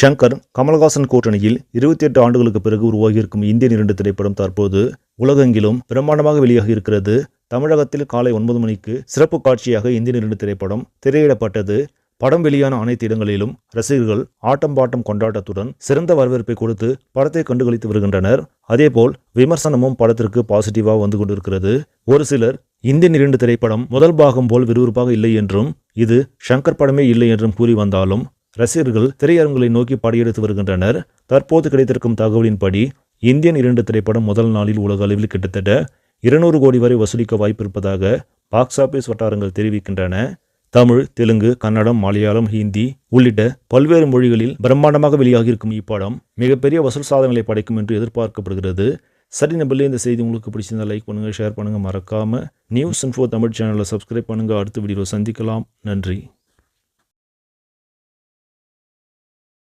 ஷங்கர் கமல்ஹாசன் கூட்டணியில் 28 ஆண்டுகளுக்கு பிறகு உருவாகியிருக்கும் இந்தியன் 2 திரைப்படம் தற்போது உலகெங்கிலும் பிரம்மாண்டமாக வெளியாகி இருக்கிறது. தமிழகத்தில் காலை 9 மணிக்கு சிறப்பு காட்சியாக இந்தியன் 2 திரைப்படம் திரையிடப்பட்டது. படம் வெளியான அனைத்து இடங்களிலும் ரசிகர்கள் ஆட்டம் பாட்டம் கொண்டாட்டத்துடன் சிறந்த வரவேற்பை கொடுத்து படத்தை கண்டுகளித்து வருகின்றனர். அதேபோல் விமர்சனமும் படத்திற்கு பாசிட்டிவாக வந்து கொண்டிருக்கிறது. ஒரு சிலர் இந்தியன் 2 திரைப்படம் முதல் பாகம் போல் விறுவிறுப்பாக இல்லை என்றும் இது ஷங்கர் படமே இல்லை என்றும் கூறி வந்தாலும் ரசிகர்கள் திரையரங்குகளை நோக்கி படையெடுத்து வருகின்றனர். தற்போது கிடைத்திருக்கும் தகவலின்படி இந்தியன் 2 திரைப்படம் முதல் நாளில் உலக அளவில் கிட்டத்தட்ட 200 கோடி வரை வசூலிக்க வாய்ப்பிருப்பதாக பாக்ஸ் ஆபீஸ் வட்டாரங்கள் தெரிவிக்கின்றன. தமிழ், தெலுங்கு, கன்னடம், மலையாளம், ஹிந்தி உள்ளிட்ட பல்வேறு மொழிகளில் பிரம்மாண்டமாக வெளியாகியிருக்கும் இப்படம் மிகப்பெரிய வசூல் சாதனைகளை படைக்கும் என்று எதிர்பார்க்கப்படுகிறது. சரி நம்பளே, இந்த செய்தி உங்களுக்கு பிடிச்சிருந்தா லைக் பண்ணுங்கள், ஷேர் பண்ணுங்கள். மறக்காமல் நியூஸ் இன்ஃபோ தமிழ் சேனலை சப்ஸ்கிரைப் பண்ணுங்கள். அடுத்த வீடியோவில் சந்திக்கலாம். நன்றி.